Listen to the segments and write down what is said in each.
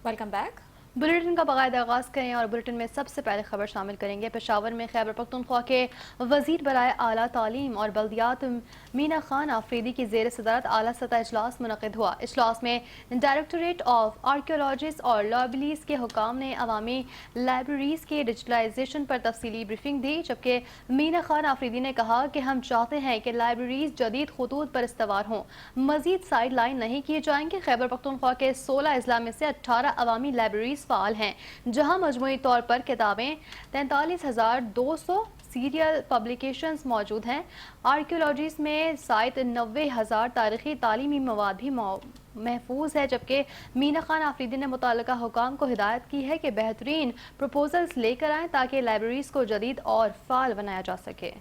Welcome back. Bulletin का बाकायदा आगाज़ करें और बुलेटिन में सबसे पहले खबर शामिल करेंगे। पेशावर में खैबर पख्तूनख्वा के वजीर बराए आला तालीम और बल्दियात मीना खान आफरीदी की ज़ेर सदारत आला सतह इजलास मुनक़िद हुआ। इजलास में डायरेक्टरेट ऑफ आर्कियोलॉजिस्ट और लाइब्रेरीज़ के हुकाम ने अवामी लाइब्रेरीज़ के डिजिटलाइजेशन पर तफसीली ब्रीफिंग दी, जबकि मीना खान आफरीदी ने कहा कि हम चाहते हैं कि लाइब्रेरीज़ जदीद खतूत पर इस्तवार हों, मजीद साइड लाइन नहीं किए जाएंगे। खैबर पख्तूनख्वा के 16 अजला में से 18 अवामी लाइब्रेरीज फाल हैं, जहां मजमूई तौर पर किताबें 43,200 सीरियल पब्लिकेशंस मौजूद हैं। आर्कियोलॉजीज में शायद 90,000 तारीखी तालीमी मवाद भी महफूज है, जबकि मीना खान आफरीदी ने मुतल्लिका हुकाम को हिदायत की है कि बेहतरीन प्रपोजल्स लेकर आएँ ताकि लाइब्रेरीज को जदीद और फाल बनाया जा सके।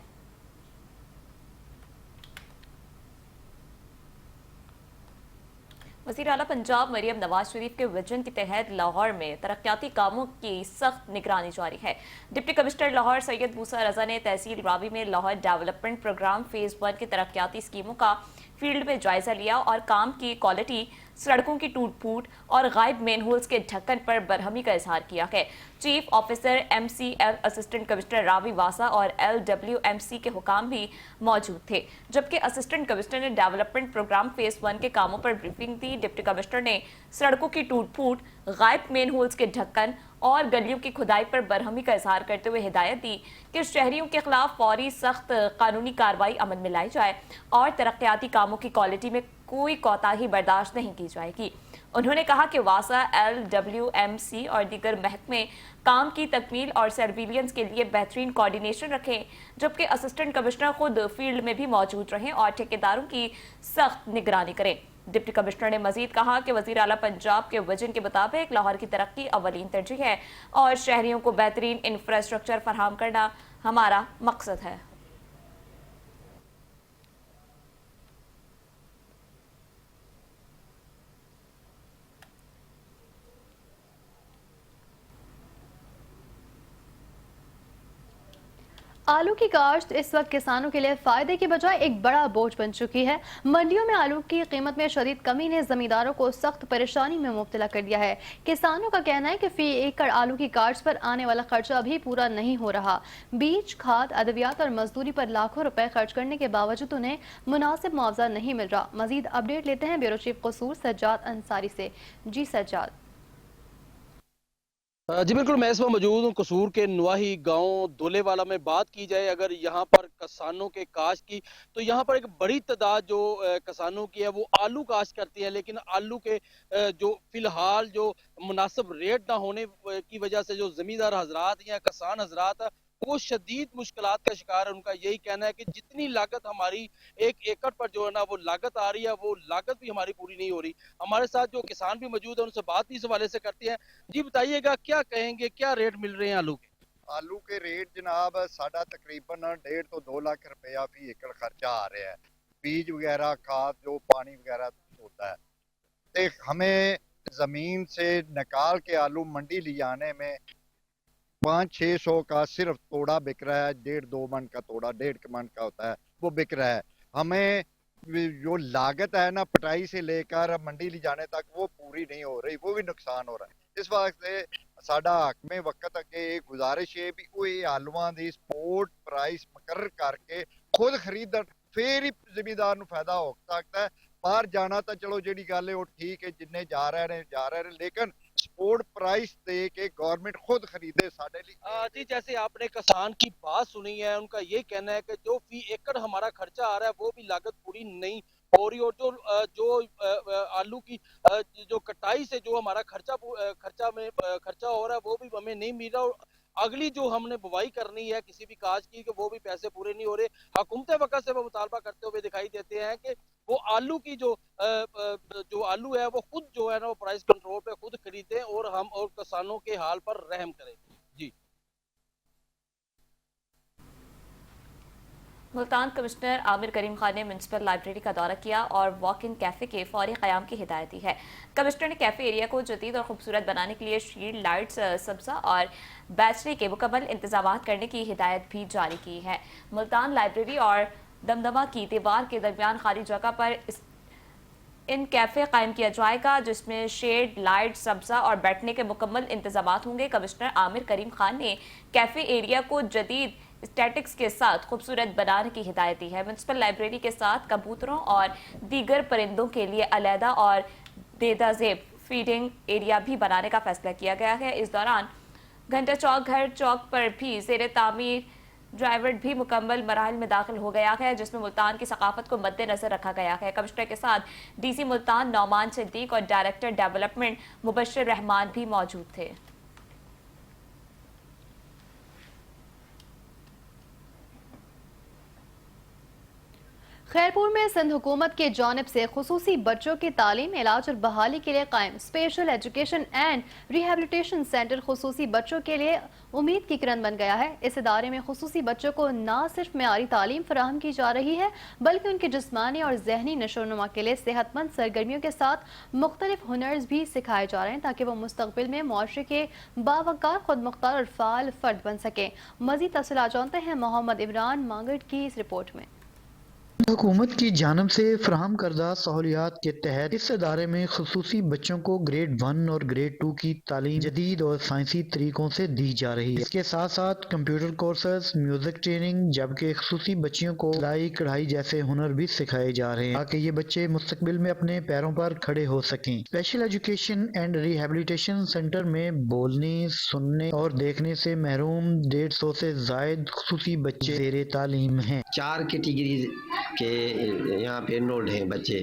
वज़ीर आला पंजाब मरियम नवाज शरीफ के विजन के तहत लाहौर में तरक्याती कामों की सख्त निगरानी जारी है। डिप्टी कमिश्नर लाहौर सैयद मूसा रजा ने तहसील रावी में लाहौर डेवलपमेंट प्रोग्राम फेज़ 1 की तरक्याती स्कीमों का फील्ड में जायजा लिया और काम की क्वालिटी, सड़कों की टूट फूट और गायब मेन होल्स के ढक्कन पर बरहमी का इजहार किया है। Chief officer MCL assistant commissioner Ravi वासा और LWMC के हुकाम भी मौजूद थे, जबकि असिस्टेंट कमिश्नर ने डेवलपमेंट प्रोग्राम फेज़ 1 के कामों पर ब्रीफिंग दी। डिप्टी कमिश्नर ने सड़कों की टूट फूट, गायब मेन होल्स के ढक्कन और गलियों की खुदाई पर बरहमी का इजहार करते हुए हिदायत दी कि शहरियों के खिलाफ फौरी सख्त कानूनी कार्रवाई अमल में लाई जाए और तरक्याती कामों की क्वालिटी में कोई कोताही बर्दाश्त नहीं की जाएगी। उन्होंने कहा कि वासा, LWMC और दीगर महकमे काम की तकमील और सर्विलियंस के लिए बेहतरीन कोऑर्डिनेशन रखें, जबकि असिस्टेंट कमिश्नर खुद फील्ड में भी मौजूद रहें और ठेकेदारों की सख्त निगरानी करें। डिप्टी कमिश्नर ने मजीद कहा कि वज़ीर आला पंजाब के विजन के मुताबिक लाहौर की तरक्की अवलीन तरजीह है और शहरियों को बेहतरीन इंफ्रास्ट्रक्चर फराहम करना हमारा मकसद है। आलू की काश्त इस वक्त किसानों के लिए फायदे की बजाय एक बड़ा बोझ बन चुकी है। मंडियों में आलू की कीमत में शदीद कमी ने जमींदारों को सख्त परेशानी में मुब्तला कर दिया है। किसानों का कहना है कि फी एकड़ आलू की काश्त पर आने वाला खर्चा अभी पूरा नहीं हो रहा। बीज, खाद, अद्वियात और मजदूरी पर लाखों रुपए खर्च करने के बावजूद उन्हें मुनासिब मुआवजा नहीं मिल रहा। मजीद अपडेट लेते हैं ब्यूरो चीफ कसूर सज्जाद अंसारी से। जी सज्जाद। जी बिल्कुल, मैं इस वक्त मौजूद हूँ कसूर के नवाही गांव दोलेवाला में। बात की जाए अगर यहाँ पर किसानों के काश्त की, तो यहाँ पर एक बड़ी तादाद जो किसानों की है वो आलू काश्त करती है, लेकिन आलू के जो फिलहाल जो मुनासिब रेट ना होने की वजह से जो जमींदार हजरात या किसान हजरात वो शदीद मुश्किलात का शिकार है। उनका यही कहना है कि जितनी लागत हमारी एक एकड़ पर जो है ना वो लागत आ रही है, वो लागत भी हमारी पूरी नहीं हो रही। हमारे साथ जो किसान भी मौजूद है उनसे बात भी इस हवाले से करते हैं। जी बताइएगा, क्या कहेंगे, क्या रेट मिल रहे हैं आलू के? आलू के रेट जनाब साढ़ा तकरीबन 1.5 ਤੋਂ 2 लाख रुपया फी एकड़ खर्चा आ रहा है। बीज वगैरह, खाद, जो पानी वगैरह होता है, तो हमें जमीन से निकाल के आलू मंडी ले जाने में 500-600 का सिर्फ तोड़ा बिक रहा है। 1.5-2 मन का तोड़ा 1.5 मन का होता है, वो बिक रहा है। हमें जो लागत है ना पटाई से लेकर मंडी ले जाने तक वो पूरी नहीं हो रही, वो भी नुकसान हो रहा है। इस वास्ते साडा हक में वक्त अगे गुजारिश है भी कोई आलूआं दी स्पोर्ट प्राइस मुकर्रर करके खुद खरीदन, फिर ही जिमीदार नूं फायदा हो सकता है। बाहर जाना तो चलो जी गल है वो ठीक है, जिन्ने जा रहे हैं, लेकिन स्पोर्ट प्राइस दे के गवर्नमेंट खुद खरीदे साडे लिए। जी जैसे आपने किसान की बात सुनी है, उनका ये कहना है कि जो फी एकड़ हमारा खर्चा आ रहा है वो भी लागत पूरी नहीं हो रही, और जो आलू की जो कटाई से जो हमारा खर्चा हो रहा है वो भी हमें नहीं मिल रहा, और अगली जो हमने बुवाई करनी है किसी भी काज की, कि वो भी पैसे पूरे नहीं हो रहे। हुकूमत वक्त से वो मुतालबा करते हुए दिखाई देते हैं कि वो आलू की जो आलू है वो खुद जो है ना वो प्राइस कंट्रोल पे खुद खरीदे और हम और किसानों के हाल पर रहम करें। जी मुल्तान कमिश्नर आमिर करीम खान ने म्यूनसिपल लाइब्रेरी का दौरा किया और वॉक इन कैफ़े के फौरी क़याम की हिदायत दी है। कमिश्नर ने कैफ़े एरिया को जदीद और खूबसूरत बनाने के लिए शील्ड लाइट्स, सब्ज़ा और बैटरी के मुकम्मल इंतजाम करने की हिदायत भी जारी की है। मुल्तान लाइब्रेरी और दमदमा की दीवार के दरमियान खाली जगह पर ان کیفے قائم کیا جائے گا جس میں شیڈ، لائٹ، سبزہ اور بیٹھنے کے مکمل انتظامات ہوں گے۔ کمشنر عامر کریم خان نے کیفے ایریا کو جدید اسٹیٹکس کے ساتھ خوبصورت بنانے کی ہدایت دی ہے۔ میونسپل لائبریری کے ساتھ کبوتروں اور دیگر پرندوں کے لیے علیحدہ اور دیدہ زیب فیڈنگ ایریا بھی بنانے کا فیصلہ کیا گیا ہے۔ اس دوران گھنٹہ چوک گھر چوک پر بھی زیر تعمیر ڈرائیورڈ بھی مکمل مراحل میں داخل ہو گیا ہے جس میں ملتان کی ثقافت کو مد نظر رکھا گیا ہے۔ کمشنر کے ساتھ ڈی سی ملتان نعمان صدیق اور ڈائریکٹر ڈیولپمنٹ مبشر رحمان بھی موجود تھے۔ خیرپور میں سندھ حکومت کی جانب سے خصوصی بچوں کی تعلیم، علاج اور بحالی کے لیے قائم special education and rehabilitation centre خصوصی بچوں کے لیے امید کی کرن بن گیا ہے۔ اس ادارے میں خصوصی بچوں کو نہ صرف معیاری تعلیم فراہم کی جا رہی ہے بلکہ ان کی جسمانی اور ذہنی نشو و نما کے لیے صحت مند سرگرمیوں کے ساتھ مختلف ہنرز بھی سکھائے جا رہے ہیں تاکہ وہ مستقبل میں معاشرے کے باوقار، خود مختار اور فعال فرد بن سکیں۔ مزید تفصیلات جانتے ہیں محمد عمران مانگٹ کی اس رپورٹ میں۔ حکومت کی جانب سے فراہم کردہ سہولیات کے تحت اس ادارے میں خصوصی بچوں کو گریڈ 1 اور گریڈ 2 کی تعلیم جدید اور سائنسی طریقوں سے دی جا رہی ہے۔ اس کے ساتھ ساتھ کمپیوٹر کورسز، میوزک ٹریننگ، جبکہ خصوصی بچیوں کو سلائی کڑھائی جیسے ہنر بھی سکھائے جا رہے ہیں تاکہ یہ بچے مستقبل میں اپنے پیروں پر کھڑے ہو سکیں۔ Special education and rehabilitation centre میں بولنے، سننے اور دیکھنے سے محروم 150 سے زائد خصوصی بچے زیر تعلیم ہیں۔ 4 کیٹیگریز کے یہاں پہ انرولڈ ہیں بچے،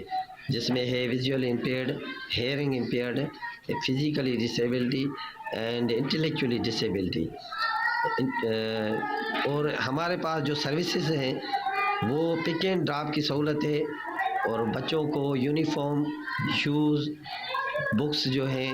جس میں ہے visual impaired, hearing impaired, physically disability and intellectually disability. اور ہمارے پاس جو سروسز ہیں وہ پک اینڈ ڈراپ کی سہولت ہے، اور بچوں کو یونیفارم، شوز، بکس جو ہیں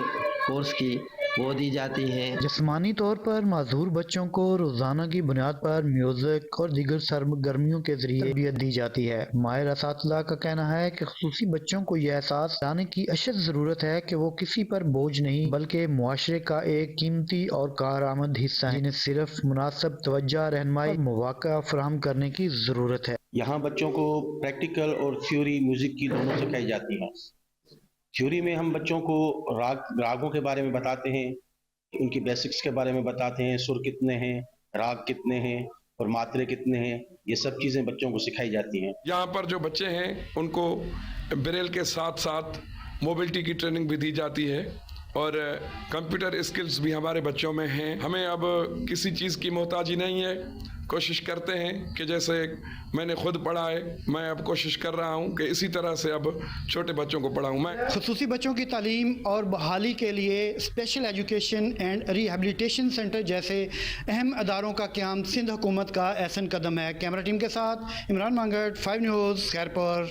کورس کی وہ دی جاتی ہیں۔ جسمانی طور پر معذور بچوں کو روزانہ کی بنیاد پر میوزک اور دیگر سرگرمیوں کے ذریعے تربیت دی جاتی ہے۔ ماہر اساتذہ کا کہنا ہے کہ خصوصی بچوں کو یہ احساس لانے کی اشد ضرورت ہے کہ وہ کسی پر بوجھ نہیں بلکہ معاشرے کا ایک قیمتی اور کارآمد حصہ ہیں، جنہیں صرف مناسب توجہ، رہنمائی اور مواقع فراہم کرنے کی ضرورت ہے۔ یہاں بچوں کو پریکٹیکل اور تھیوری میوزک کی دونوں سکھائی جاتی ہیں۔ تھیوری میں ہم بچوں کو راگوں کے بارے میں بتاتے ہیں، ان کی بیسکس کے بارے میں بتاتے ہیں، سر کتنے ہیں، راگ کتنے ہیں اور ماترے کتنے ہیں، یہ سب چیزیں بچوں کو سکھائی جاتی ہیں۔ یہاں پر جو بچے ہیں ان کو بریل کے ساتھ ساتھ موبلٹی کی ٹریننگ بھی دی جاتی ہے، اور کمپیوٹر اسکلز بھی ہمارے بچوں میں ہیں۔ ہمیں اب کسی چیز کی محتاجی نہیں ہے، کوشش کرتے ہیں کہ جیسے میں نے خود پڑھا ہے، میں اب کوشش کر رہا ہوں کہ اسی طرح سے اب چھوٹے بچوں کو پڑھاؤں۔ میں خصوصی بچوں کی تعلیم اور بحالی کے لیے special education and rehabilitation centre جیسے اہم اداروں کا قیام سندھ حکومت کا احسن قدم ہے۔ کیمرہ ٹیم کے ساتھ عمران مانگٹ، 5 نیوز، خیرپور۔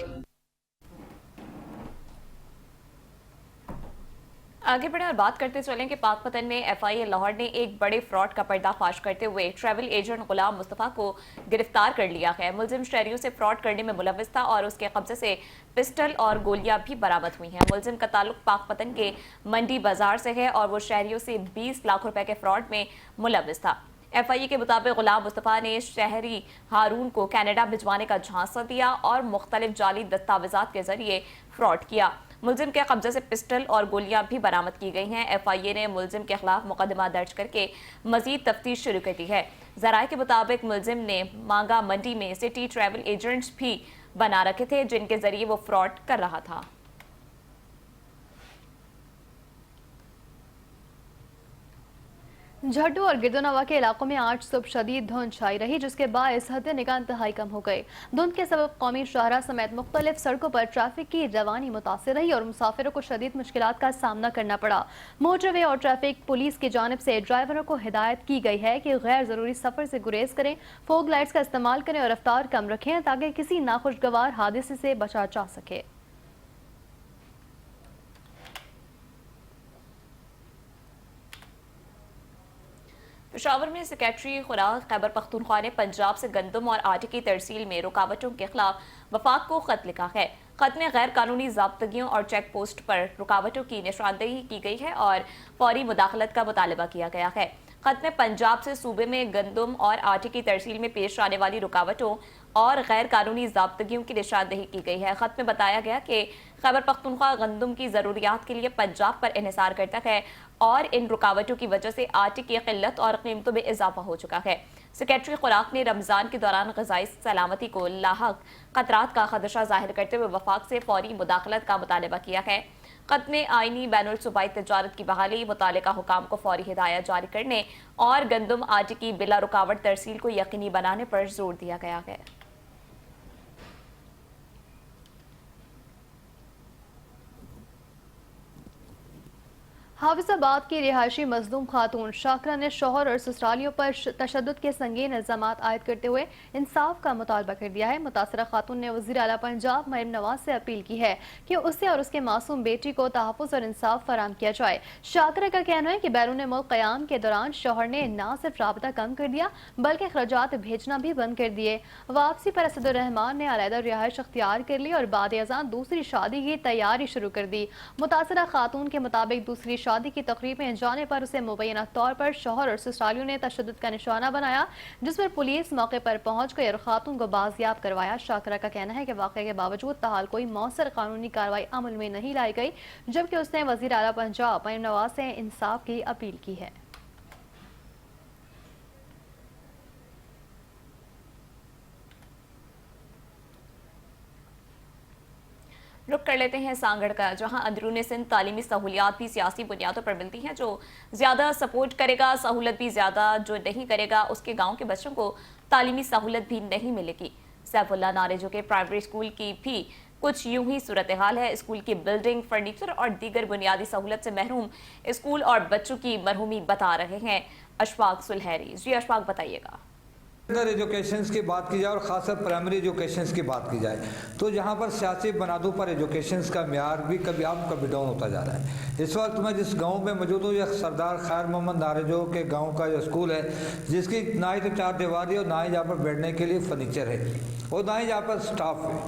آگے بڑھیں اور بات کرتے چلیں کہ پاک پتن میں ایف آئی اے لاہور نے ایک بڑے فراڈ کا پردہ فاش کرتے ہوئے ٹریول ایجنٹ غلام مصطفیٰ کو گرفتار کر لیا ہے۔ ملزم شہریوں سے فراڈ کرنے میں ملوث تھا اور اس کے قبضے سے پسٹل اور گولیاں بھی برآمد ہوئی ہیں۔ ملزم کا تعلق پاک پتن کے منڈی بازار سے ہے اور وہ شہریوں سے 20 لاکھ روپے کے فراڈ میں ملوث تھا۔ ایف آئی اے کے مطابق غلام مصطفیٰ نے شہری ہارون کو کینیڈا بھجوانے کا جھانسا دیا اور مختلف جعلی دستاویزات کے ذریعے فراڈ کیا۔ ملزم کے قبضے سے پسٹل اور گولیاں بھی برآمد کی گئی ہیں۔ ایف آئی اے نے ملزم کے خلاف مقدمہ درج کر کے مزید تفتیش شروع کر دی ہے۔ ذرائع کے مطابق ملزم نے مانگا منڈی میں سٹی ٹریول ایجنٹس بھی بنا رکھے تھے جن کے ذریعے وہ فراڈ کر رہا تھا۔ جھڈو اور گردونوا کے علاقوں میں آج صبح شدید دھند چھائی رہی جس کے باعث حد نگاہ انتہائی کم ہو گئی۔ دھند کے سبب قومی شاہراہ سمیت مختلف سڑکوں پر ٹریفک کی روانی متاثر رہی اور مسافروں کو شدید مشکلات کا سامنا کرنا پڑا۔ موٹر وے اور ٹریفک پولیس کی جانب سے ڈرائیوروں کو ہدایت کی گئی ہے کہ غیر ضروری سفر سے گریز کریں، فوگ لائٹس کا استعمال کریں اور رفتار کم رکھیں تاکہ کسی ناخوشگوار حادثے سے بچا جا سکے۔ پشاور میں سیکریٹری خوراک خیبر پختونخوا نے پنجاب سے گندم اور آٹے کی ترسیل میں رکاوٹوں کے خلاف وفاق کو خط لکھا ہے۔ خط میں غیر قانونی ضابطگیوں اور چیک پوسٹ پر رکاوٹوں کی نشاندہی کی گئی ہے اور فوری مداخلت کا مطالبہ کیا گیا ہے۔ خط میں پنجاب سے صوبے میں گندم اور آٹے کی ترسیل میں پیش آنے والی رکاوٹوں اور غیر قانونی ضابطگیوں کی نشاندہی کی گئی ہے۔ خط میں بتایا گیا کہ خیبر پختونخوا گندم کی ضروریات کے لیے پنجاب پر انحصار کرتا ہے اور ان رکاوٹوں کی وجہ سے آٹے کی قلت اور قیمتوں میں اضافہ ہو چکا ہے۔ سیکریٹری خوراک نے رمضان کے دوران غذائی سلامتی کو لاحق خطرات کا خدشہ ظاہر کرتے ہوئے وفاق سے فوری مداخلت کا مطالبہ کیا ہے۔ خط میں آئینی بین الصوبائی تجارت کی بحالی، متعلقہ حکام کو فوری ہدایت جاری کرنے اور گندم آٹے کی بلا رکاوٹ ترسیل کو یقینی بنانے پر زور دیا گیا ہے۔ حافظ آباد کی رہائشی مظلوم خاتون شاکرہ نے شوہر اور سسرالیوں پر تشدد کے سنگین الزامات عائد کرتے ہوئے انصاف کا مطالبہ کر دیا ہے۔ متاثرہ خاتون نے وزیر اعلیٰ پنجاب مریم نواز سے اپیل کی ہے کہ اسے اور اس کے معصوم بیٹی کو تحفظ اور انصاف فراہم کیا جائے۔ شاکرہ کا کہنا ہے کہ بیرون ملک قیام کے دوران شوہر نے نہ صرف رابطہ کم کر دیا بلکہ اخراجات بھیجنا بھی بند کر دیے۔ واپسی پر اسد الرحمان نے علیحدہ رہائش اختیار کر لی اور بعد ازاں دوسری شادی کی تیاری شروع کر دی۔ متاثرہ خاتون کے مطابق دوسری شادی کی تقریب میں جانے پر اسے مبینہ طور پر شوہر اور سسرالیوں نے تشدد کا نشانہ بنایا، جس پر پولیس موقع پر پہنچ گئی اور خاتون کو بازیاب کروایا۔ شاکرہ کا کہنا ہے کہ واقعے کے باوجود تاحال کوئی مؤثر قانونی کارروائی عمل میں نہیں لائی گئی، جبکہ اس نے وزیر اعلیٰ پنجاب مریم نواز سے انصاف کی اپیل کی ہے۔ رک کر لیتے ہیں سانگڑ کا، جہاں اندرون سندھ تعلیمی سہولیات بھی سیاسی بنیادوں پر ملتی ہیں۔ جو زیادہ سپورٹ کرے گا سہولت بھی زیادہ، جو نہیں کرے گا اس کے گاؤں کے بچوں کو تعلیمی سہولت بھی نہیں ملے گی۔ سیف اللہ ناریجو کے پرائمری اسکول کی بھی کچھ یوں ہی صورتحال ہے۔ اسکول کی بلڈنگ، فرنیچر اور دیگر بنیادی سہولت سے محروم اسکول اور بچوں کی مرحومی بتا رہے ہیں اشفاق سلہری۔ جی اشفاق بتائیے گا۔ ایجوکیشنز کی بات کی جائے اور خاص کر پرائمری ایجوکیشنز کی بات کی جائے تو یہاں پر سیاسی بنیادوں پر ایجوکیشنز کا معیار بھی کبھی اپ کبھی ڈاؤن ہوتا جا رہا ہے۔ اس وقت میں جس گاؤں میں موجود ہوں یہ سردار خیر محمد ناریجو کے گاؤں کا جو اسکول ہے، جس کی نہ ہی تو چار دیواری اور نہ ہی یہاں پر بیٹھنے کے لیے فرنیچر ہے اور نہ ہی یہاں پر سٹاف ہے۔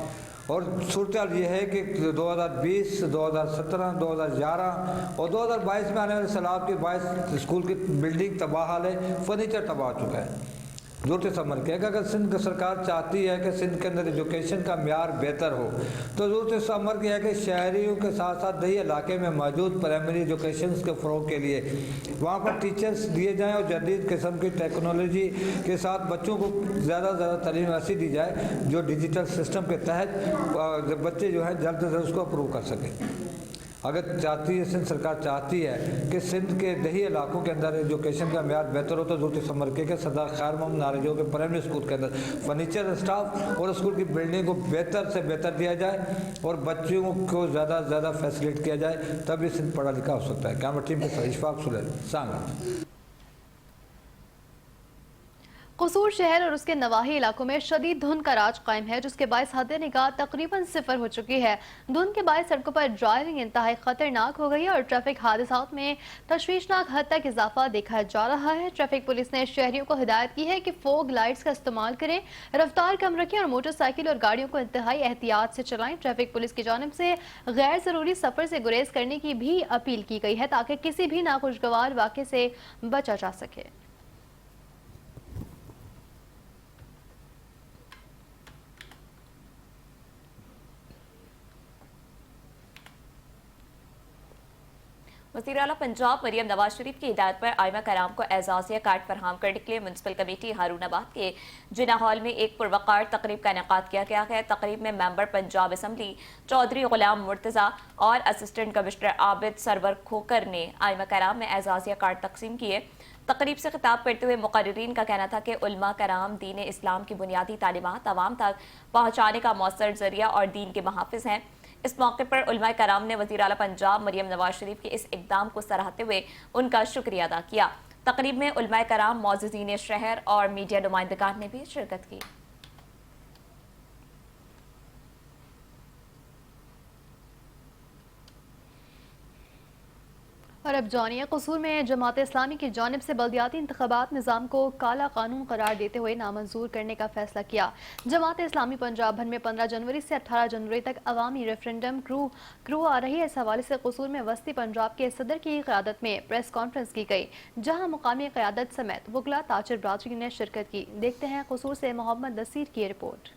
اور صورتحال یہ ہے کہ 2020، 2017، 2011 اور 2022 میں آنے والے سیلاب کے باعث اسکول کی بلڈنگ تباہ حال ہے، فرنیچر تباہ ہو چکا ہے۔ ضرورت عمل کیا کہ اگر سندھ سرکار چاہتی ہے کہ سندھ کے اندر ایجوکیشن کا معیار بہتر ہو تو ضرورت عمل کیا ہے کہ شہریوں کے ساتھ ساتھ دیہی علاقے میں موجود پرائمری ایجوکیشنز کے فروغ کے لیے وہاں پر ٹیچرز دیے جائیں اور جدید قسم کی ٹیکنالوجی کے ساتھ بچوں کو زیادہ سے زیادہ تعلیم ایسی دی جائے جو ڈیجیٹل سسٹم کے تحت بچے جو ہیں جلد سے جلد اس کو اپروو کر سکیں۔ اگر چاہتی ہے سندھ سرکار چاہتی ہے کہ سندھ کے دیہی علاقوں کے اندر ایجوکیشن کا معیار بہتر ہو تو ضرورت سمجھ کے سردار خیر محمد ناریجو کے پرائمری اسکول کے اندر فرنیچر، اسٹاف اور اسکول کی بلڈنگ کو بہتر سے بہتر دیا جائے اور بچوں کو زیادہ سے زیادہ فیسلیٹ کیا جائے، تب یہ سندھ پڑھا لکھا ہو سکتا ہے۔ کیمرہ ٹیم کے ساتھ اشفاق سلہری، سانگڑ۔ قصور شہر اور اس کے نواحی علاقوں میں شدید دھند کا راج قائم ہے، جس کے باعث حد نگاہ تقریباً صفر ہو چکی ہے۔ دھند کے باعث سڑکوں پر ڈرائیونگ انتہائی خطرناک ہو گئی ہے اور ٹریفک حادثات میں تشویشناک حد تک اضافہ دیکھا جا رہا ہے۔ ٹریفک پولیس نے شہریوں کو ہدایت کی ہے کہ فوگ لائٹس کا استعمال کریں، رفتار کم رکھیں اور موٹر سائیکل اور گاڑیوں کو انتہائی احتیاط سے چلائیں۔ ٹریفک پولیس کی جانب سے غیر ضروری سفر سے گریز کرنے کی بھی اپیل کی گئی ہے تاکہ کسی بھی ناخوشگوار واقعے سے بچا جا سکے۔ وزیر اعلیٰ پنجاب مریم نواز شریف کی ہدایت پر آئمہ کرام کو اعزازیہ کارڈ فراہم کرنے کے لیے میونسپل کمیٹی ہارون آباد کے جناح ہال میں ایک پروقار تقریب کا انعقاد کیا گیا ہے۔ تقریب میں ممبر پنجاب اسمبلی چودھری غلام مرتضیٰ اور اسسٹنٹ کمشنر عابد سرور کھوکر نے آئمہ کرام میں اعزازیہ کارڈ تقسیم کیے۔ تقریب سے خطاب کرتے ہوئے مقررین کا کہنا تھا کہ علماء کرام دین اسلام کی بنیادی تعلیمات عوام تک پہنچانے کا مؤثر ذریعہ اور دین کے محافظ ہیں۔ اس موقع پر علماء کرام نے وزیر اعلیٰ پنجاب مریم نواز شریف کے اس اقدام کو سراہتے ہوئے ان کا شکریہ ادا کیا۔ تقریب میں علماء کرام، معززین شہر اور میڈیا نمائندگان نے بھی شرکت کی۔ اور اب جانیے قصور میں جماعت اسلامی کی جانب سے بلدیاتی انتخابات نظام کو کالا قانون قرار دیتے ہوئے نامنظور کرنے کا فیصلہ کیا۔ جماعت اسلامی پنجاب بھر میں 15 جنوری سے 18 جنوری تک عوامی ریفرنڈم کرو آ رہی ہے۔ اس حوالے سے قصور میں وسطی پنجاب کے صدر کی قیادت میں پریس کانفرنس کی گئی، جہاں مقامی قیادت سمیت وکلاء تاجر برادری نے شرکت کی۔ دیکھتے ہیں قصور سے محمد نصیر کی رپورٹ۔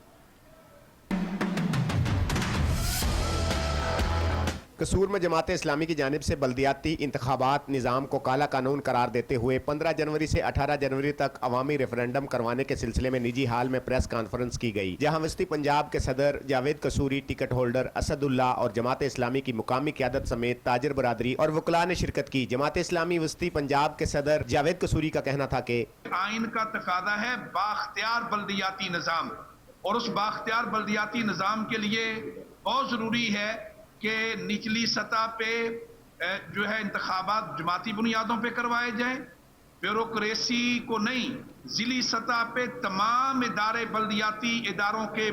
कसूर में जमात इस्लामी की जानिब से बल्दियाती इंतखाबात निज़ाम को काला कानून करार देते हुए 15 जनवरी से 18 जनवरी तक अवामी रेफरेंडम करवाने के सिलसिले में निजी हाल में प्रेस कॉन्फ्रेंस की गई, जहां वस्ती पंजाब के सदर जावेद कसूरी, टिकट होल्डर असदुल्ला और जमात इस्लामी की मुकामी क़यादत समेत ताजर बरादरी और वकला ने शिरकत की। जमात इस्लामी वस्ती पंजाब के सदर जावेद कसूरी का कहना था कि आइन का तकादा है बाख्तियार बल्दियाती निज़ाम, और उस बाख्तियार बल्दियाती निज़ाम के लिए बहुत ज़रूरी है कि निचली सतह पे जो है इंतखाबात जमाती बुनियादों पे करवाए जाएं, ब्यूरोक्रेसी को नहीं, ज़िली सतह पे तमाम इदारे बल्दियाती इदारों के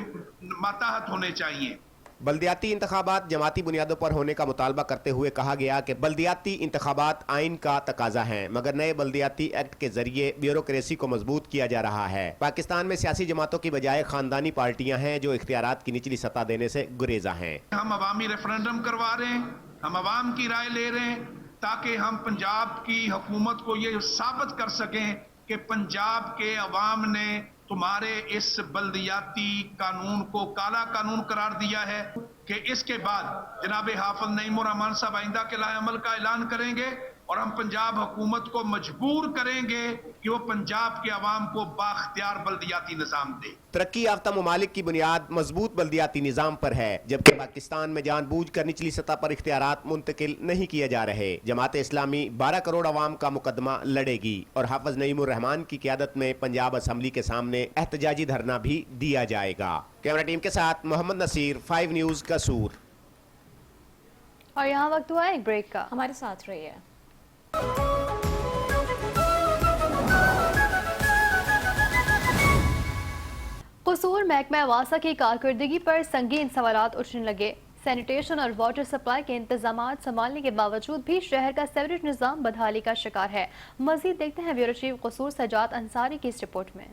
मातहत होने चाहिए। बल्दियाती इंतखाबात जमाती बुनियादों पर होने का मुतालबा करते हुए कहा गया कि बल्दियाती इंतखाबात आइन का तकाजा हैं, मगर नए बल्दियाती एक्ट के जरिए ब्यूरोक्रेसी को मजबूत किया जा रहा है। पाकिस्तान में सियासी जमातों की बजाय खानदानी पार्टियां हैं जो इख्तियारात की निचली सतह देने से गुरेजा हैं। हम अवामी रेफरेंडम करवा रहे हैं, हम अवाम की राय ले रहे हैं ताकि हम पंजाब की हुकूमत को ये साबित कर सकें कि पंजाब के अवाम ने तुम्हारे इस बल्दियाती कानून को काला कानून करार दिया है कि इसके बाद जनाब हाफिज नईम उर रहमान साहब आइंदा के लाए अमल का ऐलान करेंगे और हम पंजाब हुकूमत को मजबूर करेंगे कि वो पंजाब के अवाम को बाख्तियार बल्दियाती निज़ाम दे। तरक्की याफ्ता ममालिक की बुनियाद मजबूत बल्दियाती निज़ाम पर है, जबकि पाकिस्तान में जानबूझकर निचली सतह पर इख्तियारात मुंतकिल नहीं किए जा रहे। जमात इस्लामी 12 करोड़ अवाम का मुकदमा लड़ेगी और हाफिज नईम उर रहमान की क़यादत में पंजाब असम्बली के सामने एहतजाजी धरना भी दिया जाएगा। कैमरा टीम के साथ मोहम्मद नसीर, 5 न्यूज़ कसूर। और यहाँ वक्त हुआ है एक ब्रेक का, हमारे साथ रहिए। कसूर महकमा वासा की कारकर्दगी पर संगीन सवालात उठने लगे। सैनिटेशन और वाटर सप्लाई के इंतजामात संभालने के बावजूद भी शहर का सीवरेज निज़ाम बदहाली का शिकार है। मजीद देखते हैं ब्यूरो चीफ कसूर सजाद अंसारी की इस रिपोर्ट में।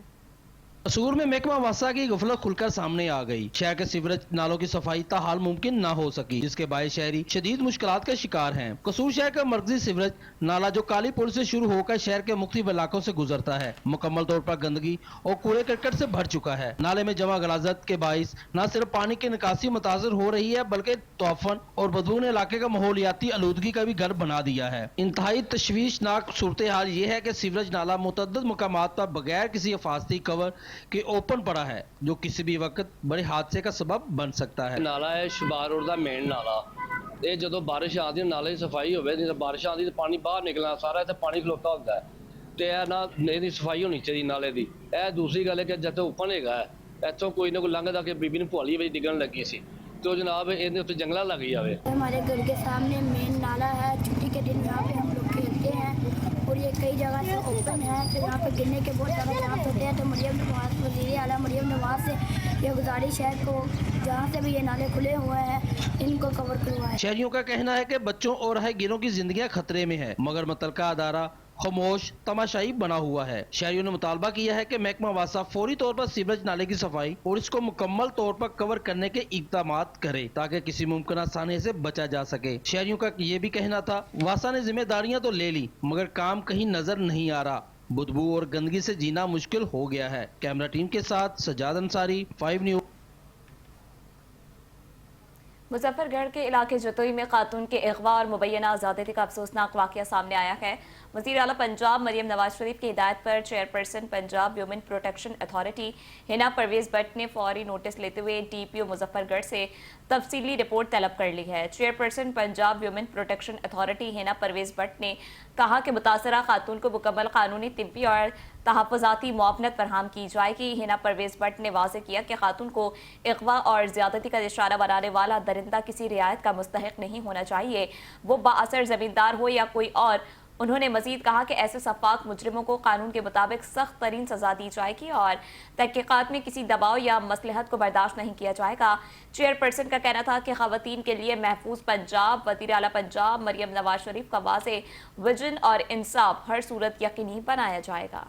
कसूर में महकमा वासा की गफलत खुलकर सामने आ गई। शहर के सीवरेज नालों की सफाई ताहाल मुमकिन ना हो सकी, जिसके बायस शहरी शदीद मुश्किलात का शिकार हैं। कसूर शहर का मर्कजी सीवरेज नाला जो काली पुल से शुरू होकर शहर के मुख्तलिफ इलाकों से गुजरता है, मुकम्मल तौर पर गंदगी और कूड़े करकट से भर चुका है। नाले में जमा गलाजत के बायस न सिर्फ पानी की निकासी मुतासर हो रही है, बल्कि तोफन और बदबू ने इलाके का माहौलियाती आलूदगी का भी घर बना दिया है। इंतहाई तशवीशनाक सूरत हाल ये है कि सीवरेज नाला मुतअद्दिद मुकामात पर बगैर किसी हिफाजती कवर के ओपन पड़ा है, जो किसी भी वक्त बड़े हादसे का सबब बन सकता है। नाला है शबार रोड का मेन नाला, ये जो बारिश आती है नाले की सफाई हो, बारिश आती तो पानी बाहर निकलना सारा इतना पानी खलोता होता है, तो यह ना इसकी सफाई होनी चाहिए नाले की। यह दूसरी गल है कि जिथे ओपन है इतों कोई ना कोई लंघदा कि बीबी ने भुआली बड़ी डिगन लगी सी, तो जनाब ये उत्ते जंगला लग जाए। हमारे घर के सामने मेन नाला है, छुट्टी के दिन यहाँ पे हम लोग खेलते हैं और ये कई जगह से ओपन है, तो यहाँ पे गिरने के बहुत ज़्यादा चांस होते हैं। तो मरियम नवाज, वज़ीर आला मरियम नवाज से ये गुजारिश है को जहाँ से भी ये नाले खुले हुए हैं इनको कवर करवाएं। शहरियों का कहना है कि बच्चों और राहगीरों की जिंदगियां खतरे में है, मगर मुतलका अदारा खामोश तमाशाई बना हुआ है। शहरियों ने मुतालबा किया है कि महकमा वासा फौरी तौर पर सीवरेज नाले की सफाई और इसको मुकम्मल तौर पर कवर करने के इक़दामात करे, ताकि किसी मुमकिन साने से बचा जा सके। शहरियों का ये भी कहना था, वासा ने जिम्मेदारियां तो ले ली मगर काम कहीं नजर नहीं आ रहा, बदबू और गंदगी से जीना मुश्किल हो गया है। कैमरा टीम के साथ सजाद अंसारी, 5 न्यूज़। मुजफ्फरगढ़ के इलाके जतोई में खातून के अगवा और मुबैना ज़्यादती का अफसोसनाक वाक़या सामने आया है। वज़ीर आला पंजाब मरियम नवाज शरीफ की हिदायत पर chairperson Punjab human protection authority Hina Parvez Bhatt ने फौरी नोटिस लेते हुए DPO मुजफ्फरगढ़ से तफसीली रिपोर्ट तलब कर ली है। Chairperson Punjab human protection authority Hina Parvez Bhatt ने कहा कि मुतासरा खातून को मुकम्मल कानूनी, तिब्बी और तहफ़्फ़ुज़ाती मुआवनत फरहम की जाएगी। हिना परवेज़ भट्ट ने वाज़ेह किया कि खातून को अगवा और ज़्यादती का निशाना बनाने वाला दरिंदा किसी रियायत का मुस्तहिक नहीं होना चाहिए, वो बाअसर ज़मींदार हो या कोई और। उन्होंने मजीद कहा कि ऐसे सफाक मुजरिमों को कानून के मुताबिक सख्त तरीन सजा दी जाएगी और तहकीकात में किसी दबाव या मसलहत को बर्दाश्त नहीं किया जाएगा। चेयरपर्सन का कहना था कि ख़वातीन के लिए महफूज पंजाब, वज़ीर आला पंजाब मरियम नवाज शरीफ का वाज़ेह विजन और इंसाफ हर सूरत यकीनी बनाया जाएगा।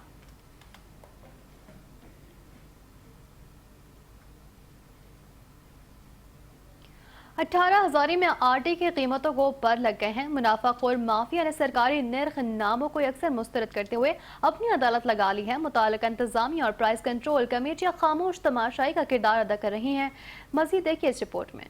18,000 में आटे की कीमतों को पर लग गए हैं। मुनाफाखोर माफिया ने सरकारी निर्ख नामों को अक्सर मुस्तरद करते हुए अपनी अदालत लगा ली है। मुताल्लिका इंतजामिया और प्राइस कंट्रोल कमेटियां खामोश तमाशाई का किरदार अदा कर रही हैं। मजीद देखिए इस रिपोर्ट में।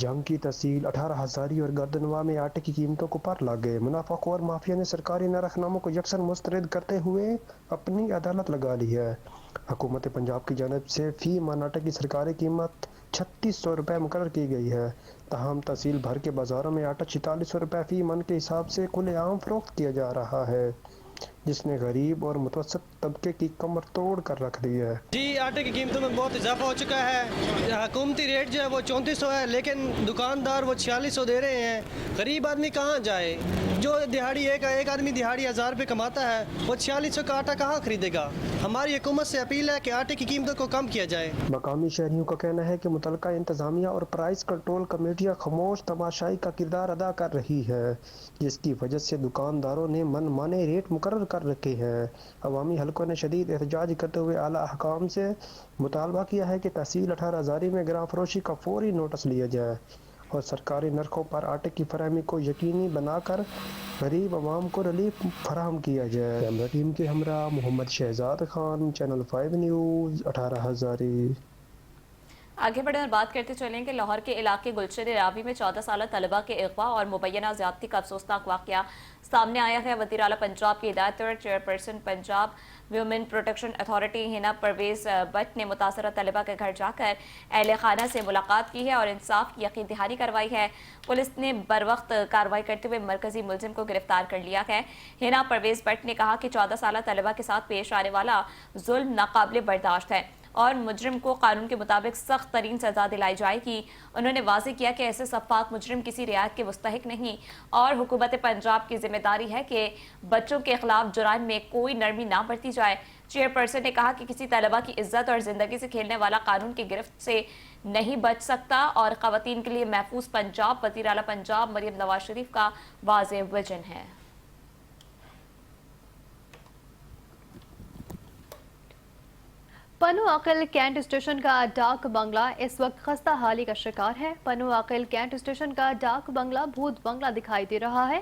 जंग की तहसील 18 हज़ारी और गर्दनवा में आटे की कीमतों को पर लग गए। मुनाफाखोर माफिया ने सरकारी नरखनामों को यकसन मुस्तरद करते हुए अपनी अदालत लगा ली है। हुकूमत पंजाब की जानब से फी मन आटे की सरकारी कीमत 3600 रुपये मुकर्रर की गई है। तहम तहसील भर के बाज़ारों में आटा 4600 रुपये फी मन के हिसाब से खुलेआम फरोख्त किया जा रहा है, जिसने गरीब और मुतवसत तबके की कमर तोड़ कर रख दी है। जी, आटे की कीमतों में बहुत इजाफा हो चुका है। हुकूमती रेट जो है वो 3400 है, लेकिन दुकानदार वो 4600 दे रहे हैं। गरीब आदमी कहाँ जाए? जो दिहाड़ी एक आदमी दिहाड़ी 1000 रुपये कमाता है, वो 4600 का आटा कहाँ खरीदेगा? हमारी हुकूमत से अपील है कि आटे की कीमतों को कम किया जाए। मकामी शहरियों का कहना है कि मुतलका इंतजामिया और प्राइस कंट्रोल कमेटियाँ खामोश तमाशाई का किरदार अदा कर रही है, जिसकी वजह से दुकानदारों ने मनमाने रेट मुकर्रर कर रखे हैं। अवामी हलकों ने शदीद एहतजाज करते हुए आला अहकाम से मुतालबा किया है कि तहसील 18 हज़ारी में ग्राम फरोशी का फौरी नोटिस लिया जाए और सरकारी नरखों पर आटे की फराहमी को यकीनी बनाकर गरीब आवाम को रिलीफ फराहम किया जाए। कैमरा टीम के हमरा मोहम्मद शहजाद खान, चैनल 5 न्यूज़, 18 हज़ारी। आगे बढ़े और बात करते चलें कि लाहौर के इलाके गुलशन रावी में 14 साल तलबा के अगवा और मुबैना ज्यादती का अफसोसनाक वाक़या सामने आया है। वज़ीर आला पंजाब की हिदायत पर chairperson Punjab women protection authority Hina Parvez Bhatt ने मुतासरा तलबा के घर जाकर अहले खाना से मुलाकात की है और इंसाफ की यकीन दहानी करवाई है। पुलिस ने बरवक्त कार्रवाई करते हुए मरकजी मुलजिम को गिरफ्तार कर लिया है। हिना परवेज़ भट्ट ने कहा कि 14 साल तलबा के साथ पेश आने वाला जुल्म नाकाबिले बर्दाश्त है और मुजरिम को कानून के मुताबिक सख्त तरीन सजा दिलाई जाएगी। उन्होंने वाज़ेह किया कि ऐसे सफाक मुजरिम किसी रियायत के मुस्तहिक नहीं और हुकूमत पंजाब की जिम्मेदारी है कि बच्चों के खिलाफ जुराइम में कोई नरमी ना बरती जाए। चेयरपर्सन ने कहा कि किसी तलबा की इज्जत और ज़िंदगी से खेलने वाला कानून की गिरफ्त से नहीं बच सकता और ख़वातीन के लिए महफूज पंजाब वज़ीर आला पंजाब मरियम नवाज शरीफ का वाज़ेह विजन है। पन्नू आकिल कैंट स्टेशन का डाक बंगला इस वक्त खस्ता हाली का शिकार है। पन्नू आकिल कैंट स्टेशन का डाक बंगला भूत बंगला दिखाई दे रहा है।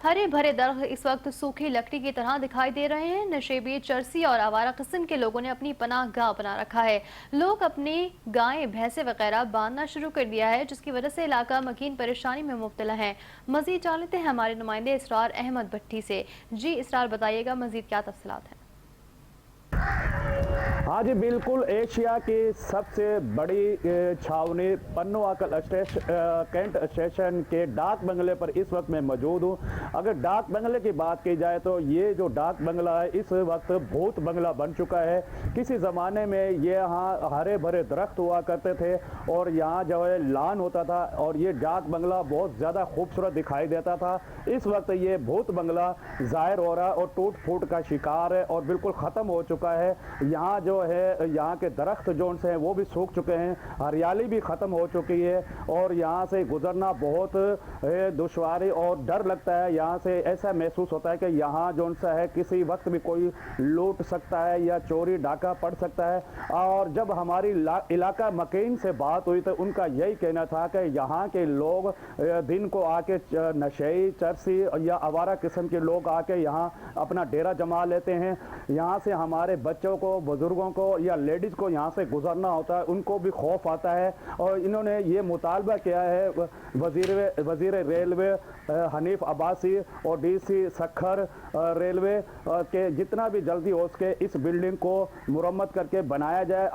हरे भरे दरख्त इस वक्त सूखी लकड़ी की तरह दिखाई दे रहे हैं। नशेबी, चरसी और आवारा किस्म के लोगों ने अपनी पनाह गाह बना रखा है। लोग अपनी गायें, भैंसे वगैरह बांधना शुरू कर दिया है, जिसकी वजह से इलाका मकीन परेशानी में मुब्तला है। मजीद जान लेते हैं हमारे नुमाइंदे इसरार अहमद भट्टी से। जी इसरार, बताइएगा मजीद क्या तफसीलात हैं? हाँ जी बिल्कुल, एशिया की सबसे बड़ी छावनी पन्नू आकिल कैंट स्टेशन के डाक बंगले पर इस वक्त मैं मौजूद हूँ। अगर डाक बंगले की बात की जाए तो ये जो डाक बंगला है इस वक्त भूत बंगला बन चुका है। किसी ज़माने में ये यहाँ हरे भरे दरख्त हुआ करते थे और यहाँ जो है लान होता था और ये डाक बंगला बहुत ज़्यादा खूबसूरत दिखाई देता था। इस वक्त ये भूत बंगला ज़ाहिर हो रहा है और टूट फूट का शिकार है और बिल्कुल ख़त्म हो चुका है। यहाँ जो है यहाँ के दरख्त जोन से हैं वो भी सूख चुके हैं, हरियाली भी ख़त्म हो चुकी है और यहाँ से गुजरना बहुत दुश्वारी और डर लगता है। यहाँ से ऐसा महसूस होता है कि यहाँ जोन सा है किसी वक्त भी कोई लूट सकता है या चोरी डाका पड़ सकता है। और जब हमारी इलाका मकीन से बात हुई तो उनका यही कहना था कि यहाँ के लोग दिन को आके नशेई, चरसी या आवारा किस्म के लोग आके यहाँ अपना डेरा जमा लेते हैं। यहाँ से हमारे बच्चों को, बुजुर्गों को या लेडीज़ को यहाँ से गुजरना होता है, उनको भी खौफ आता है। और इन्होंने ये मुतालबा किया है वज़ीर रेलवे हनीफ अब्बासी और डीसी सखर रेलवे के जितना भी जल्दी हो सके इस बिल्डिंग को मुरम्मत करके बनाया जाए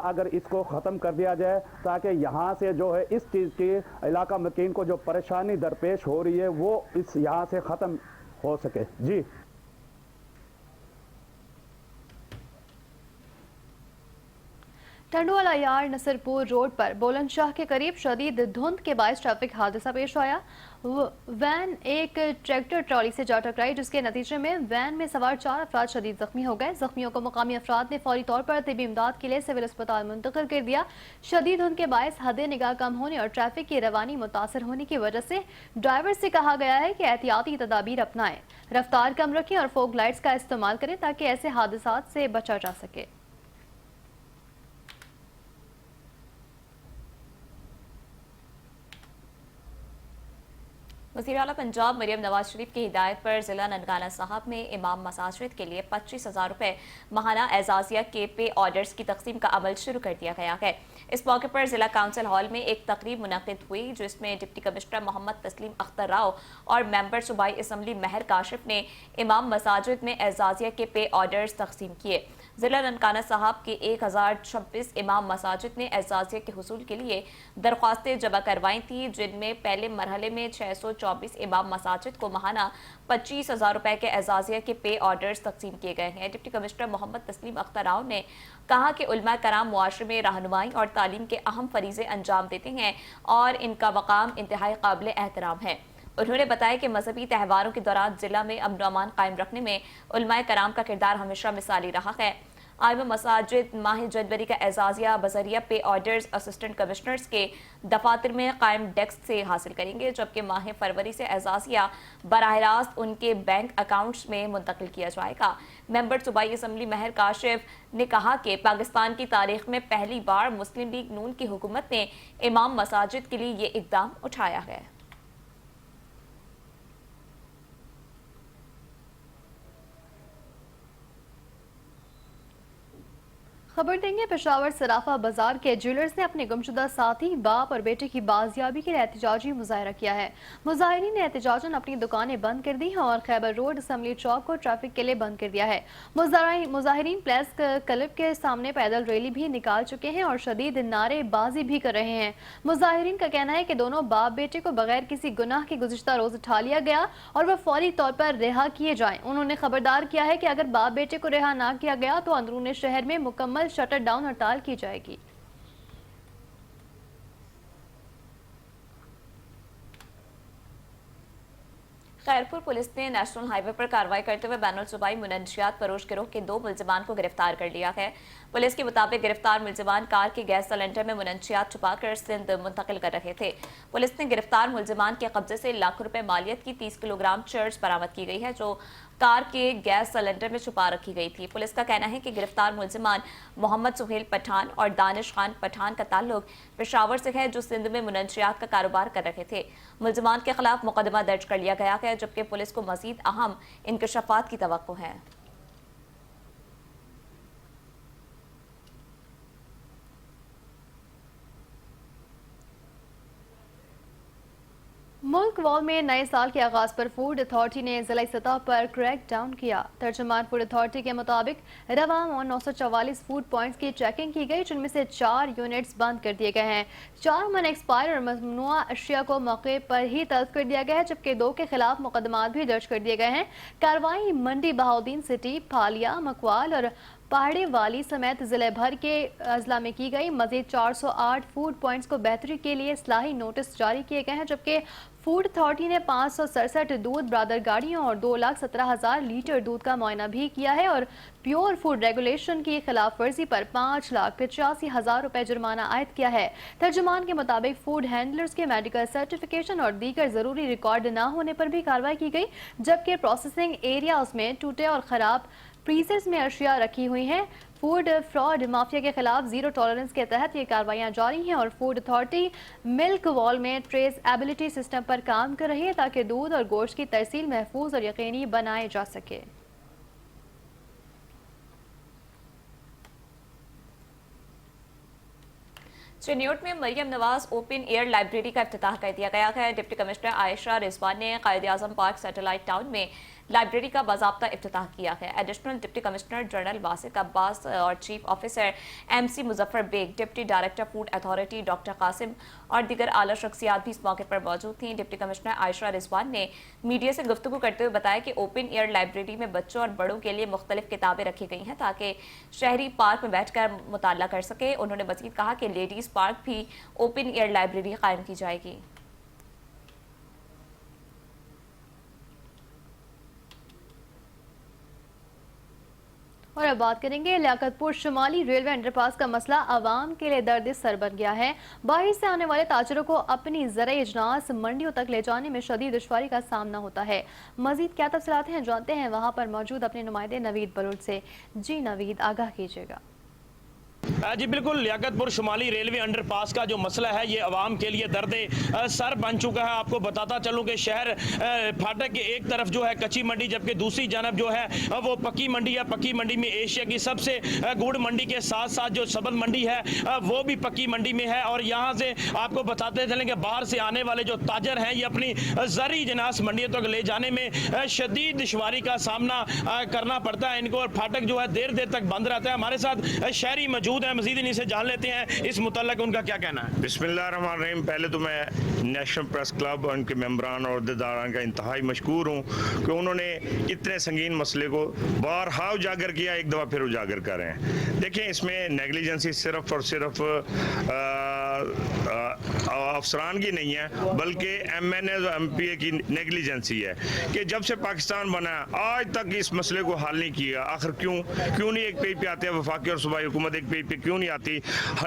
अगर इसको ख़त्म कर दिया जाए ताकि यहाँ से जो है इस चीज़ की इलाका मकीन को जो परेशानी दरपेश हो रही है वो इस यहाँ से ख़त्म हो सके। जी टंडवाला यार्ड नसरपुर रोड पर बुलंदशाह के करीब शदीद धुंध के बायस ट्रैफिक हादसा पेश आया। वैन एक ट्रैक्टर ट्रॉली से जा टकराई, जिसके नतीजे में वैन में सवार 4 अफराद शदीद जख्मी हो गए। जख्मियों को मुकामी अफराद ने फौरी तौर पर तिबी इमदाद के लिए सिविल अस्पताल मुंतकिल कर दिया। शदीद धुंध के बायस हद निगाह कम होने और ट्रैफिक की रवानी मुतासर होने की वजह से ड्राइवर से कहा गया है कि एहतियाती तदाबीर अपनाएं, रफ्तार कम रखें और फोग लाइट्स का इस्तेमाल करें ताकि ऐसे हादसात से बचा जा सके। वज़ीर आला पंजाब मरियम नवाज शरीफ की हिदायत पर ज़िला ननकाना साहब में इमाम मसाजिद के लिए 25,000 रुपये माहाना एजाजिया के पे ऑर्डर्स की तकसीम का अमल शुरू कर दिया गया है। इस मौके पर ज़िला काउंसिल हॉल में एक तकरीब मुनक़िद हुई जिसमें डिप्टी कमिश्नर मोहम्मद तस्लीम अख्तर राव और मेंबर सूबाई असम्बली महर काशिफ ने इमाम मसाजिद में एजाजिया के पे ऑर्डर्स तकसीम किए। ज़िला ननकाना साहब के 1026 इमाम मसाजिद ने एजाजिया के हुसूल के लिए दरख्वास्तें जमा करवाई थी, जिनमें पहले मरहले में 624 इमाम मसाजिद को माहाना 25,000 रुपये के एजाजिया के पे ऑर्डर्स तकसीम किए गए हैं। डिप्टी कमिश्नर मोहम्मद तस्लीम अख्तर राव ने कहा कि उलमा कराम मुआशरे में रहनुमाई और तालीम के अहम फरीज़े अंजाम देते हैं और इनका मकाम इंतहाई काबिल एहतराम है। उन्होंने बताया कि मजहबी त्यौहारों के दौरान जिला में अमन अमान कायम रखने में उलमाए कराम का किरदार हमेशा मिसाली रहा है। आइम मसाजिद माह जनवरी का एजाजिया बजरिया पे ऑर्डर्स असिस्टेंट कमिश्नर्स के दफातर में कायम डेस्क से हासिल करेंगे, जबकि माह फरवरी से एजाजिया बराह रास्त उनके बैंक अकाउंट्स में मुंतकिल किया जाएगा। मेंबर सूबाई असम्बली महर काशिफ ने कहा कि पाकिस्तान की तारीख में पहली बार मुस्लिम लीग नून की हुकूमत ने इमाम मसाजिद के लिए ये इकदाम उठाया है। खबर देंगे पेशावर सराफा बाजार के ज्वेलर्स ने अपने गुमशुदा साथी बाप और बेटे की बाजियाबी के लिए एहतजाजी मुजाहरा किया है। मुजाहिरीन ने एहतजाजन अपनी दुकानें बंद कर दी हैं और खैबर रोड असम्बली चौक को ट्रैफिक के लिए बंद कर दिया है। मुजाहिरीन प्रेस क्लब के सामने पैदल रैली भी निकाल चुके हैं और शदीद नारेबाजी भी कर रहे हैं। मुजाहिरीन का कहना है कि दोनों बाप बेटे को बगैर किसी गुनाह के गुज़िश्ता रोज उठा लिया गया और वह फौरी तौर पर रिहा किए जाएं। उन्होंने खबरदार किया है कि अगर बाप बेटे को रिहा ना किया गया तो अंदरूनी शहर में मुकम्मल शटर डाउन हड़ताल की जाएगी। खैरपुर पुलिस ने नेशनल हाईवे पर कार्रवाई करते हुए बैनुल सूबाई मुनशियात फरोश गिरोह के 2 मुलजिमान को गिरफ्तार कर लिया है। पुलिस के मुताबिक गिरफ्तार मुलजिमान कार के गैस सिलेंडर में मुनशियात छुपाकर सिंध मुंतकिल कर रहे थे। पुलिस ने गिरफ्तार मुलजिमान के कब्जे से लाख रुपए मालियत की 30 किलोग्राम चर्च बरामद की गई है, जो कार के गैस सिलेंडर में छुपा रखी गई थी। पुलिस का कहना है कि गिरफ्तार मुलजिमान मोहम्मद सुहेल पठान और दानिश खान पठान का ताल्लुक पेशावर से है, जो सिंध में मुनशियात का कारोबार कर रहे थे। मुलजिमान के खिलाफ मुकदमा दर्ज कर लिया गया है, जबकि पुलिस को मजीद अहम इंकशाफात की तवक्को है। मुल्क वॉल में नए साल के आगाज पर फूड अथॉरिटी ने जिला सतह पर क्रैक डाउन किया। तर्जुमान फूड अथॉरिटी के मुताबिक रवाम और 944 फूड पॉइंट्स की चेकिंग की गई, जिनमें से 4 यूनिट्स बंद कर दिए गए हैं। 4 मन एक्सपायर और ममनुआ अशिया को मौके पर ही तलब कर दिया गया है, जबकि 2 के खिलाफ मुकदमात भी दर्ज कर दिए गए हैं। कार्रवाई मंडी, बहाउद्दीन सिटी, फालिया, मकवाल और पहाड़ी वाली समेत जिले भर के अजला में की गई। मजीद 408 फूड पॉइंट्स को बेहतरी के लिए इस्लाही नोटिस जारी किए गए हैं, जबकि फूड अथॉरिटी ने 567 दूध ब्रादर गाड़ियों और 2,17,000 लीटर दूध का मुआयना भी किया है और प्योर फूड रेगुलेशन की खिलाफ वर्जी पर 5,85,000 रुपए जुर्माना आयद किया है। तर्जुमान के मुताबिक फूड हैंडलर्स के मेडिकल सर्टिफिकेशन और दीगर जरूरी रिकॉर्ड न होने पर भी कार्रवाई की गई, जबकि प्रोसेसिंग एरियाज में टूटे और खराब फ्रीजर्स में अशिया रखी हुई हैं। फूड फ्रॉड माफिया के खिलाफ जीरो टॉलरेंस के तहत ये कार्रवाइयां जारी हैं और फूड अथॉरिटी मिल्क वॉल में ट्रेसएबिलिटी सिस्टम पर काम कर रही है, ताकि दूध और गोश्त की तरसील महफूज और यकीनी बनाए जा सके। चिन्योट में Maryam Nawaz open air library का इफ्तिताह कर दिया गया है। डिप्टी कमिश्नर आयशा रिजवान ने कायद-ए-आज़म पार्क सैटेलाइट टाउन में लाइब्रेरी का बाज़ाब्ता इफ्तिताह किया है। Additional deputy commissioner general Wasiq Abbas और chief officer MC Muzaffar Baig, deputy director food authority doctor Qasim और दीगर आला शख्सियात भी इस मौके पर मौजूद थीं। डिप्टी कमिश्नर आयशा रिजवान ने मीडिया से गुफ्तगू करते हुए बताया कि ओपन एयर लाइब्रेरी में बच्चों और बड़ों के लिए मुख्तलिफ किताबें रखी गई हैं, ताकि शहरी पार्क में बैठकर मुताला कर सके। उन्होंने मज़ीद कहा कि लेडीज़ पार्क भी ओपन एयर लाइब्रेरी कायम की जाएगी। और अब बात करेंगे लियाकतपुर शुमाली रेलवे अंडरपास का मसला आवाम के लिए दर्द सर बन गया है। बाहर से आने वाले ताजरों को अपनी ज़राई अजनास मंडियों तक ले जाने में शदीद दुश्वारी का सामना होता है। मजीद क्या तफसीलात हैं जानते हैं वहाँ पर मौजूद अपने नुमाइंदे नवीद बलूट से। जी नवीद, आगाह कीजिएगा। जी बिल्कुल, लियाकतपुर शुमाली रेलवे अंडरपास का जो मसला है ये आवाम के लिए दर्द सर बन चुका है। आपको बताता चलूं कि शहर फाटक के एक तरफ जो है कच्ची मंडी, जबकि दूसरी जानब जो है वो पक्की मंडी है। पक्की मंडी में एशिया की सबसे गुड़ मंडी के साथ साथ जो सबल मंडी है वो भी पक्की मंडी में है। और यहाँ से आपको बताते चलें कि बाहर से आने वाले जो ताजर हैं ये अपनी ज़री जिनास मंडियों तक ले जाने में शदीद दुश्वारी का सामना करना पड़ता है इनको, और फाटक जो है देर देर तक बंद रहता है। हमारे साथ शहरी मौजूद हैं, मजीद इन्हीं से जान लेते हैं इस मुतल्लक उनका क्या कहना है। बिस्मिल्लाहिर्रहमानिर्रहीम। पहले तो मैं नेशनल प्रेस क्लब और उनके मेंबरान और अहदेदारान का इंतहाई मशकूर हूँ कि उन्होंने इतने संगीन मसले को बारहा उजागर किया, एक दफ़ा फिर उजागर कर रहे हैं। देखें, इसमें नेगलिजेंसी सिर्फ और सिर्फ अफसरान की नहीं है, बल्कि MNA और MPA की नेगलिजेंसी है कि जब से पाकिस्तान बना आज तक इस मसले को हल नहीं किया। आखिर क्यों नहीं एक पेज पे आते हैं वफाकी और सूबाई हुकूमत, एक पेज पे क्यों नहीं आती?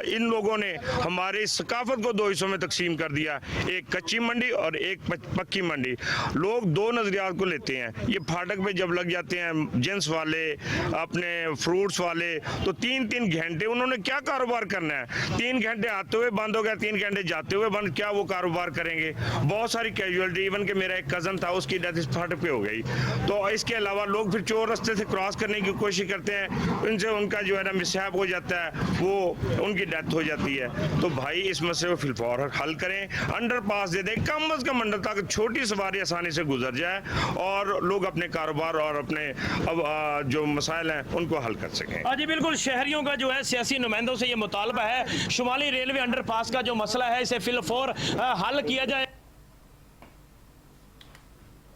इन लोगों ने हमारी सकाफत को दो हिस्सों में तकसीम कर दिया, एक कच्ची मंडी और एक पक्की मंडी। लोग दो नज़रियात को लेते हैं। ये फाटक पे जब लग जाते हैं जिन्स वाले, अपने फ्रूट्स वाले, तो 3-3 घंटे उन्होंने क्या कारोबार करना है? 3 घंटे आते हुए बंद हो गया, 3 घंटे जाते हुए बंद, क्या वो कारोबार करेंगे? बहुत सारी कैजुअलिटी, इवन कि मेरा एक कज़न था उसकी डेथ इस फाटक पे हो गई। तो इसके अलावा लोग फिर चोर रास्ते से क्रॉस करने की कोशिश करते हैं, उनसे उनका जो है ना मिसहैप हो जाता है, वो उनकी डेथ हो जाती है। तो भाई इस मसले को फिलफौर हल करें, अंडरपास दे दें कम अज़ कम अंडर, ताकि छोटी सवारी आसानी से गुजर जाए और लोग अपने कारोबार और अपने अब जो मसाइल हैं उनको हल कर सकें। जी बिल्कुल, शहरियों का जो है सियासी नुमाइंदों से ये मुतालबा है शुमाली रेलवे अंडरपास का जो मसला है इसे फिलफौर हल किया जाए।